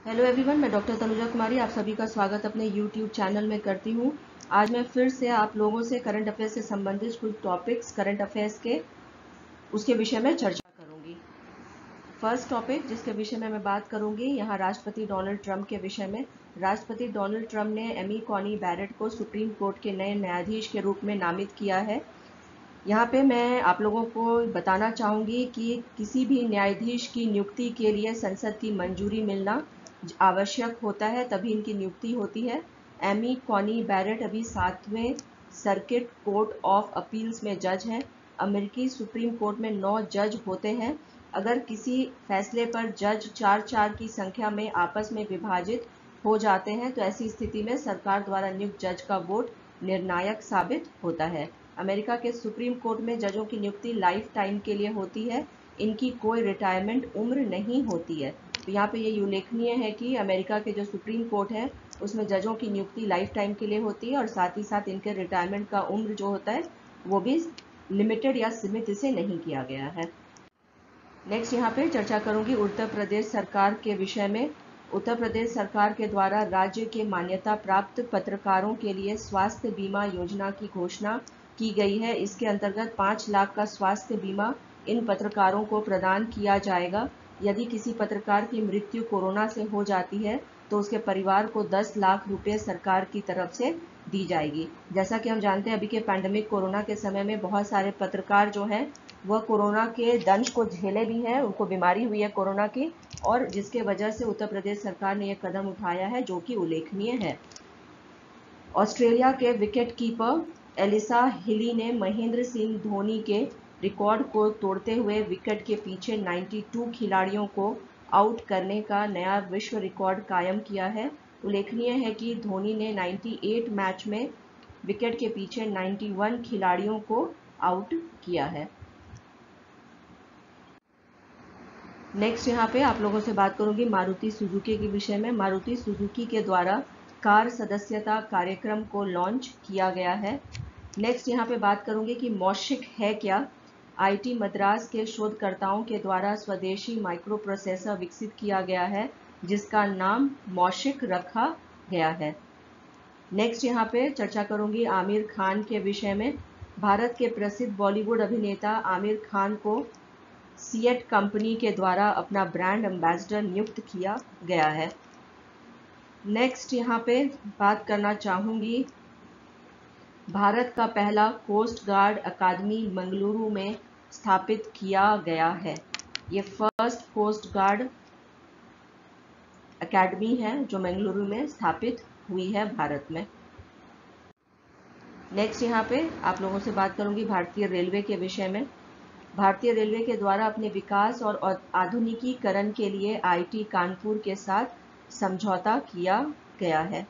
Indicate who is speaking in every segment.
Speaker 1: Hello everyone, मैं doctor Tanuja कुमारी आप सभी का स्वागत अपने यूट्यूब चैनल में करती हूँ। आज मैं फिर से आप लोगों से करंट अफेयर्स से संबंधित कुछ टॉपिक्स करंट अफेयर्स के उसके विषय में चर्चा करूँगी। फर्स्ट टॉपिक जिसके विषय में मैं बात करूँगी यहाँ राष्ट्रपति डोनाल्ड ट्रंप के विषय में। राष्ट्रपति डोनाल्ड ट्रंप ने एमी कॉनी बैरेट को सुप्रीम कोर्ट के नए न्यायाधीश के रूप में नामित किया है। यहाँ पे मैं आप लोगों को बताना चाहूँगी कि किसी भी न्यायाधीश की नियुक्ति के लिए संसद की मंजूरी मिलना आवश्यक होता है, तभी इनकी नियुक्ति होती है। एमी कॉनी बैरेट अभी 7वें सर्किट कोर्ट ऑफ अपील्स में जज हैं। अमेरिकी सुप्रीम कोर्ट में 9 जज होते हैं। अगर किसी फैसले पर जज 4-4 की संख्या में आपस में विभाजित हो जाते हैं तो ऐसी स्थिति में सरकार द्वारा नियुक्त जज का वोट निर्णायक साबित होता है। अमेरिका के सुप्रीम कोर्ट में जजों की नियुक्ति लाइफ टाइम के लिए होती है। इनकी कोई रिटायरमेंट उम्र नहीं होती है। तो यहाँ पे ये उल्लेखनीय है कि अमेरिका के जो सुप्रीम कोर्ट है उसमें जजों की नियुक्ति लाइफ टाइम के लिए होती है और साथ ही साथ इनके रिटायरमेंट का उम्र जो होता है वो भी लिमिटेड या सीमित इसे नहीं किया गया है। नेक्स्ट यहाँ पे चर्चा करूंगी उत्तर प्रदेश सरकार के विषय में। उत्तर प्रदेश सरकार के द्वारा राज्य के मान्यता प्राप्त पत्रकारों के लिए स्वास्थ्य बीमा योजना की घोषणा की गई है। इसके अंतर्गत 5 लाख का स्वास्थ्य बीमा इन पत्रकारों को प्रदान किया जाएगा। यदि किसी पत्रकार की मृत्यु कोरोना से हो जाती है तो उसके परिवार को 10 लाख रुपए सरकार की तरफ से दी जाएगी। जैसा कि हम जानते हैं अभी के पैंडेमिक कोरोना के समय में बहुत सारे पत्रकार जो हैं वह कोरोना के दंश को झेले भी हैं, उनको बीमारी हुई है कोरोना की, और जिसके वजह से उत्तर प्रदेश सरकार ने यह कदम उठाया है जो कि उल्लेखनीय है। ऑस्ट्रेलिया के विकेट कीपर एलिसा हिली ने महेंद्र सिंह धोनी के रिकॉर्ड को तोड़ते हुए विकेट के पीछे 92 खिलाड़ियों को आउट करने का नया विश्व रिकॉर्ड कायम किया है। उल्लेखनीय है कि धोनी ने 98 मैच में विकेट के पीछे 91 खिलाड़ियों को आउट किया है। नेक्स्ट यहाँ पे आप लोगों से बात करूंगी मारुति सुजुकी के विषय में। मारुति सुजुकी के द्वारा कार सदस्यता कार्यक्रम को लॉन्च किया गया है। नेक्स्ट यहाँ पे बात करूंगी कि मौशिक है क्या। आईटी मद्रास के शोधकर्ताओं के द्वारा स्वदेशी माइक्रो प्रोसेसर विकसित किया गया है जिसका नाम मौशिक रखा गया है। नेक्स्ट यहाँ पे चर्चा करूंगी आमिर खान के विषय में। भारत के प्रसिद्ध बॉलीवुड अभिनेता आमिर खान को सिएट कंपनी के द्वारा अपना ब्रांड एम्बेसडर नियुक्त किया गया है। नेक्स्ट यहाँ पे बात करना चाहूँगी भारत का पहला कोस्ट गार्ड अकादमी मंगलुरु में स्थापित किया गया है। ये फर्स्ट कोस्ट गार्ड अकादमी है जो मंगलुरु में स्थापित हुई है भारत में। नेक्स्ट यहाँ पे आप लोगों से बात करूँगी भारतीय रेलवे के विषय में। भारतीय रेलवे के द्वारा अपने विकास और आधुनिकीकरण के लिए आईटी कानपुर के साथ समझौता किया गया है।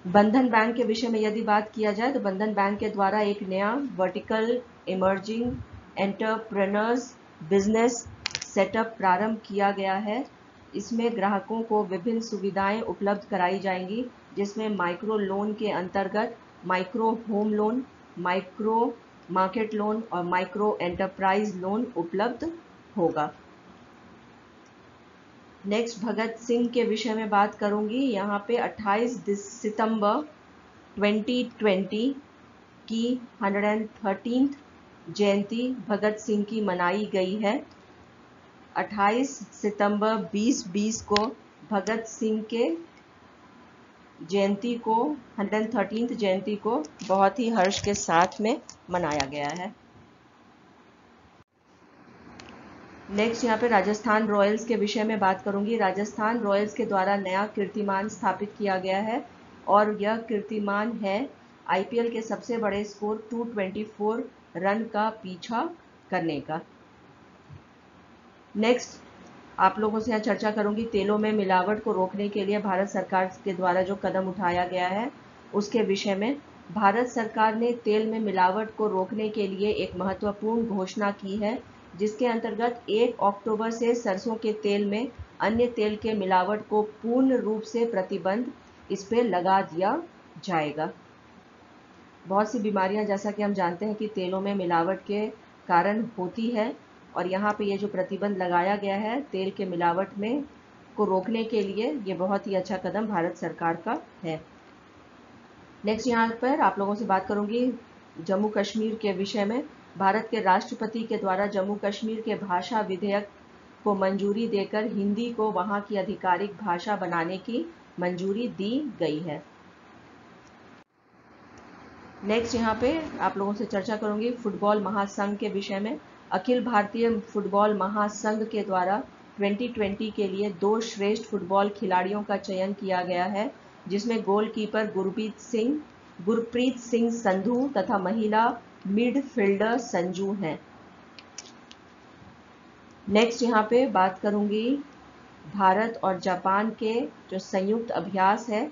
Speaker 1: बंधन बैंक के विषय में यदि बात किया जाए तो बंधन बैंक के द्वारा एक नया vertical emerging entrepreneurs business setup प्रारंभ किया गया है। इसमें ग्राहकों को विभिन्न सुविधाएं उपलब्ध कराई जाएंगी जिसमें माइक्रो लोन के अंतर्गत micro home loan, micro market loan और माइक्रो एंटरप्राइज लोन उपलब्ध होगा। नेक्स्ट भगत सिंह के विषय में बात करूंगी। यहाँ पे 28 सितंबर 2020 की 113th जयंती भगत सिंह की मनाई गई है। 28 सितंबर 2020 को भगत सिंह के जयंती को 113th जयंती को बहुत ही हर्ष के साथ में मनाया गया है। नेक्स्ट यहाँ पे राजस्थान रॉयल्स के विषय में बात करूंगी। राजस्थान रॉयल्स के द्वारा नया कीर्तिमान स्थापित किया गया है और यह कीर्तिमान है आईपीएल के सबसे बड़े स्कोर 224 रन का पीछा करने का। नेक्स्ट आप लोगों से यहाँ चर्चा करूंगी तेलों में मिलावट को रोकने के लिए भारत सरकार के द्वारा जो कदम उठाया गया है उसके विषय में। भारत सरकार ने तेल में मिलावट को रोकने के लिए एक महत्वपूर्ण घोषणा की है जिसके अंतर्गत 1 अक्टूबर से सरसों के तेल में अन्य तेल के मिलावट को पूर्ण रूप से प्रतिबंध इस पे लगा दिया जाएगा। बहुत सी बीमारियां जैसा कि हम जानते हैं कि तेलों में मिलावट के कारण होती है और यहाँ पे ये जो प्रतिबंध लगाया गया है तेल के मिलावट में को रोकने के लिए, ये बहुत ही अच्छा कदम भारत सरकार का है। नेक्स्ट यहाँ पर आप लोगों से बात करूंगी जम्मू कश्मीर के विषय में। भारत के राष्ट्रपति के द्वारा जम्मू कश्मीर के भाषा विधेयक को मंजूरी देकर हिंदी को वहां की आधिकारिक भाषा बनाने की मंजूरी दी गई है। नेक्स्ट यहाँ पे आप लोगों से चर्चा करूंगी फुटबॉल महासंघ के विषय में। अखिल भारतीय फुटबॉल महासंघ के द्वारा 2020 के लिए 2 श्रेष्ठ फुटबॉल खिलाड़ियों का चयन किया गया है, जिसमें गोलकीपर गुरप्रीत सिंह संधू तथा महिला मिडफील्डर संजू हैं। नेक्स्ट यहाँ पे बात करूंगी भारत और जापान के जो संयुक्त अभ्यास है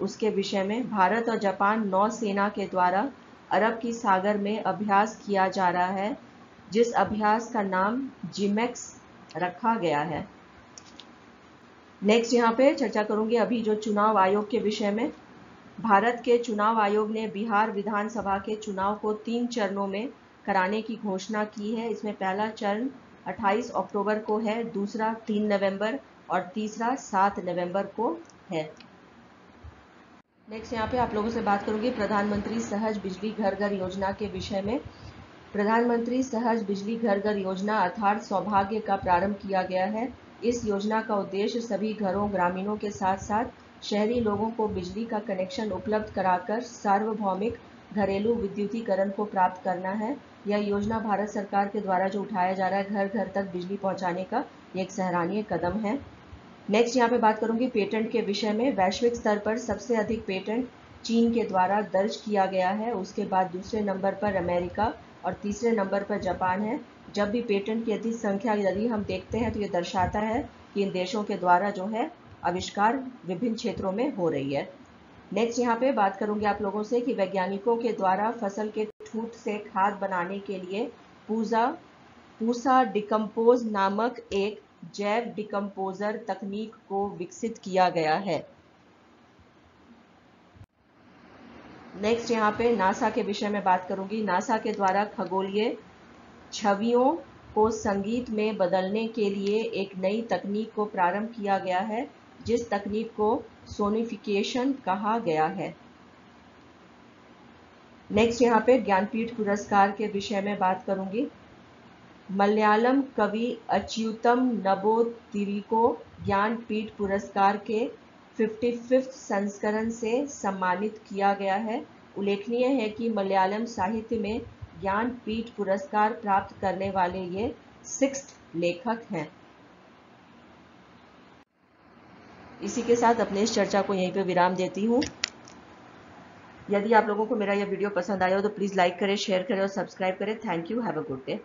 Speaker 1: उसके विषय में। भारत और जापान नौसेना के द्वारा अरब की सागर में अभ्यास किया जा रहा है, जिस अभ्यास का नाम जिमेक्स रखा गया है। नेक्स्ट यहाँ पे चर्चा करूंगी अभी जो चुनाव आयोग के विषय में। भारत के चुनाव आयोग ने बिहार विधानसभा के चुनाव को 3 चरणों में कराने की घोषणा की है। इसमें पहला चरण 28 अक्टूबर को है, दूसरा 3 नवंबर और तीसरा 7 नवंबर को है। नेक्स्ट यहाँ पे आप लोगों से बात करूंगी प्रधानमंत्री सहज बिजली घर घर योजना के विषय में। प्रधानमंत्री सहज बिजली घर घर योजना अर्थात सौभाग्य का प्रारंभ किया गया है। इस योजना का उद्देश्य सभी घरों ग्रामीणों के साथ साथ शहरी लोगों को बिजली का कनेक्शन उपलब्ध कराकर सार्वभौमिक घरेलू विद्युतीकरण को प्राप्त करना है। यह योजना भारत सरकार के द्वारा जो उठाया जा रहा है घर घर तक बिजली पहुंचाने का, ये एक सराहनीय कदम है। नेक्स्ट यहाँ पे बात करूंगी पेटेंट के विषय में। वैश्विक स्तर पर सबसे अधिक पेटेंट चीन के द्वारा दर्ज किया गया है, उसके बाद दूसरे नंबर पर अमेरिका और तीसरे नंबर पर जापान है। जब भी पेटेंट की अधिक संख्या यदि हम देखते हैं तो ये दर्शाता है कि इन देशों के द्वारा जो है आविष्कार विभिन्न क्षेत्रों में हो रही है। नेक्स्ट यहाँ पे बात करूंगी आप लोगों से कि वैज्ञानिकों के द्वारा फसल के ठूंठ से खाद बनाने के लिए पूसा डिकम्पोज नामक एक जैव डिकम्पोजर तकनीक को विकसित किया गया है। नेक्स्ट यहाँ पे नासा के विषय में बात करूंगी। नासा के द्वारा खगोलीय छवियों को संगीत में बदलने के लिए एक नई तकनीक को प्रारंभ किया गया है, जिस तकनीक को सोनिफिकेशन कहा गया है। नेक्स्ट यहाँ पे ज्ञानपीठ पुरस्कार के विषय में बात करूंगी। मलयालम कवि अच्युतम नंबूतिरी को ज्ञानपीठ पुरस्कार के 55वें संस्करण से सम्मानित किया गया है। उल्लेखनीय है कि मलयालम साहित्य में ज्ञानपीठ पुरस्कार प्राप्त करने वाले ये 6th लेखक हैं। इसी के साथ अपने इस चर्चा को यहीं पे विराम देती हूँ। यदि आप लोगों को मेरा यह वीडियो पसंद आया हो तो प्लीज़ लाइक करें, शेयर करें और सब्सक्राइब करें। Thank you. Have a good day.